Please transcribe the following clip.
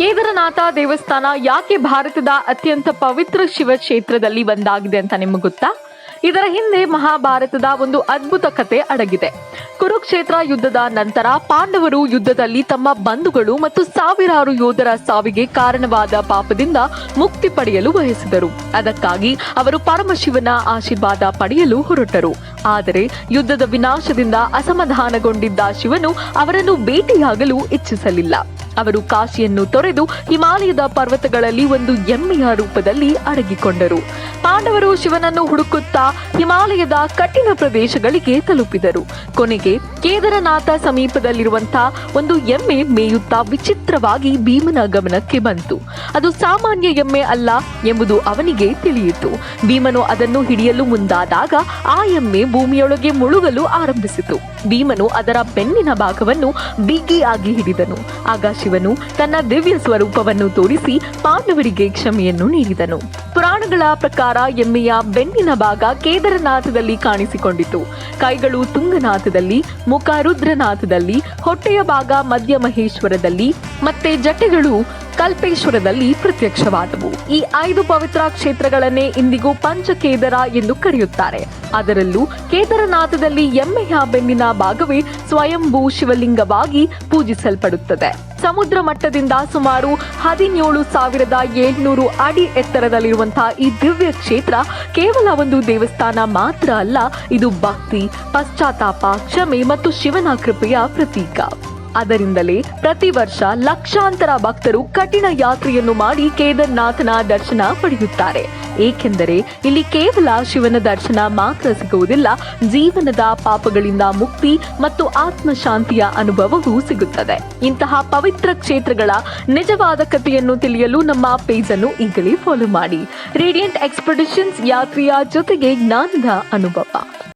ಕೇದಾರನಾಥ ದೇವಸ್ಥಾನ ಯಾಕೆ ಭಾರತದ ಅತ್ಯಂತ ಪವಿತ್ರ ಶಿವ ಕ್ಷೇತ್ರದಲ್ಲಿ ಒಂದಾಗಿದೆ ಅಂತ ನಿಮಗೆ ಗೊತ್ತಾ? ಇದರ ಹಿಂದೆ ಮಹಾಭಾರತದ ಒಂದು ಅದ್ಭುತ ಕಥೆ ಅಡಗಿದೆ. ಕುರುಕ್ಷೇತ್ರ ಯುದ್ಧದ ನಂತರ ಪಾಂಡವರು ಯುದ್ಧದಲ್ಲಿ ತಮ್ಮ ಬಂಧುಗಳು ಮತ್ತು ಸಾವಿರಾರು ಯೋಧರ ಸಾವಿಗೆ ಕಾರಣವಾದ ಪಾಪದಿಂದ ಮುಕ್ತಿ ಪಡೆಯಲು ಬಯಸಿದರು. ಅದಕ್ಕಾಗಿ ಅವರು ಪರಮಶಿವನ ಆಶೀರ್ವಾದ ಪಡೆಯಲು ಹೊರಟರು. ಆದರೆ ಯುದ್ಧದ ವಿನಾಶದಿಂದ ಅಸಮಾಧಾನಗೊಂಡಿದ್ದ ಶಿವನು ಅವರನ್ನು ಭೇಟಿಯಾಗಲು ಇಚ್ಛಿಸಲಿಲ್ಲ. ಅವರು ಕಾಶಿಯನ್ನು ತೊರೆದು ಹಿಮಾಲಯದ ಪರ್ವತಗಳಲ್ಲಿ ಒಂದು ಎಮ್ಮೆಯ ರೂಪದಲ್ಲಿ ಅಡಗಿಕೊಂಡರು. ಪಾಂಡವರು ಶಿವನನ್ನು ಹುಡುಕುತ್ತಾ ಹಿಮಾಲಯದ ಕಠಿಣ ಪ್ರದೇಶಗಳಿಗೆ ತಲುಪಿದರು. ಕೊನೆಗೆ ಕೇದಾರನಾಥ ಸಮೀಪದಲ್ಲಿರುವಂತಹ ಒಂದು ಎಮ್ಮೆ ಮೇಯುತ್ತಾ ವಿಚಿತ್ರವಾಗಿ ಭೀಮನ ಗಮನಕ್ಕೆ ಬಂತು. ಅದು ಸಾಮಾನ್ಯ ಎಮ್ಮೆ ಅಲ್ಲ ಎಂಬುದು ಅವನಿಗೆ ತಿಳಿಯಿತು. ಭೀಮನು ಅದನ್ನು ಹಿಡಿಯಲು ಮುಂದಾದಾಗ ಆ ಎಮ್ಮೆ ಭೂಮಿಯೊಳಗೆ ಮುಳುಗಲು ಆರಂಭಿಸಿತು. ಭೀಮನು ಅದರ ಬೆನ್ನಿನ ಭಾಗವನ್ನು ಬಿಗಿಯಾಗಿ ಹಿಡಿದನು. ಆಗ ಶಿವನು ತನ್ನ ದಿವ್ಯ ಸ್ವರೂಪವನ್ನು ತೋರಿಸಿ ಪಾಂಡವರಿಗೆ ಕ್ಷಮೆಯನ್ನು ನೀಡಿದನು. ಪುರಾಣಗಳ ಪ್ರಕಾರ ಎಮ್ಮೆಯ ಬೆನ್ನಿನ ಭಾಗ ಕೇದಾರನಾಥದಲ್ಲಿ ಕಾಣಿಸಿಕೊಂಡಿತು. ಕೈಗಳು ತುಂಗನಾಥದಲ್ಲಿ, ಮುಖ ರುದ್ರನಾಥದಲ್ಲಿ, ಹೊಟ್ಟೆಯ ಭಾಗ ಮಧ್ಯ ಮಹೇಶ್ವರದಲ್ಲಿ ಮತ್ತೆ ಜಟೆಗಳು ಕಲ್ಪೇಶ್ವರದಲ್ಲಿ ಪ್ರತ್ಯಕ್ಷವಾದವು. ಈ 5 ಪವಿತ್ರ ಕ್ಷೇತ್ರಗಳನ್ನೇ ಇಂದಿಗೂ ಪಂಚಕೇದರ ಎಂದು ಕರೆಯುತ್ತಾರೆ. ಅದರಲ್ಲೂ ಕೇದಾರನಾಥದಲ್ಲಿ ಎಮ್ಮೆಯ ಬೆನ್ನಿನ ಭಾಗವೇ ಸ್ವಯಂಭೂ ಶಿವಲಿಂಗವಾಗಿ ಪೂಜಿಸಲ್ಪಡುತ್ತದೆ. ಸಮುದ್ರ ಮಟ್ಟದಿಂದ ಸುಮಾರು 17,700 ಅಡಿ ಎತ್ತರದಲ್ಲಿರುವಂತಹ ಈ ದಿವ್ಯ ಕ್ಷೇತ್ರ ಕೇವಲ ಒಂದು ದೇವಸ್ಥಾನ ಮಾತ್ರ ಅಲ್ಲ, ಇದು ಭಕ್ತಿ, ಪಶ್ಚಾತ್ತಾಪ, ಕ್ಷಮೆ ಮತ್ತು ಶಿವನ ಕೃಪೆಯ ಪ್ರತೀಕ. ಅದರಿಂದಲೇ ಪ್ರತಿ ವರ್ಷ ಲಕ್ಷಾಂತರ ಭಕ್ತರು ಕಠಿಣ ಯಾತ್ರೆಯನ್ನು ಮಾಡಿ ಕೇದಾರನಾಥನ ದರ್ಶನ ಪಡೆಯುತ್ತಾರೆ. ಏಕೆಂದರೆ ಇಲ್ಲಿ ಕೇವಲ ಶಿವನ ದರ್ಶನ ಮಾತ್ರ ಸಿಗುವುದಿಲ್ಲ, ಜೀವನದ ಪಾಪಗಳಿಂದ ಮುಕ್ತಿ ಮತ್ತು ಆತ್ಮಶಾಂತಿಯ ಅನುಭವವೂ ಸಿಗುತ್ತದೆ. ಇಂತಹ ಪವಿತ್ರ ಕ್ಷೇತ್ರಗಳ ನಿಜವಾದ ಕಥೆಯನ್ನು ತಿಳಿಯಲು ನಮ್ಮ ಪೇಜ್ ಅನ್ನು ಈಗಲೇ ಫಾಲೋ ಮಾಡಿ. ರೇಡಿಯಂಟ್ ಎಕ್ಸ್ಪೆಡಿಷನ್ಸ್ ಯಾತ್ರೆಯ ಜೊತೆಗೆ ಜ್ಞಾನದ ಅನುಭವ.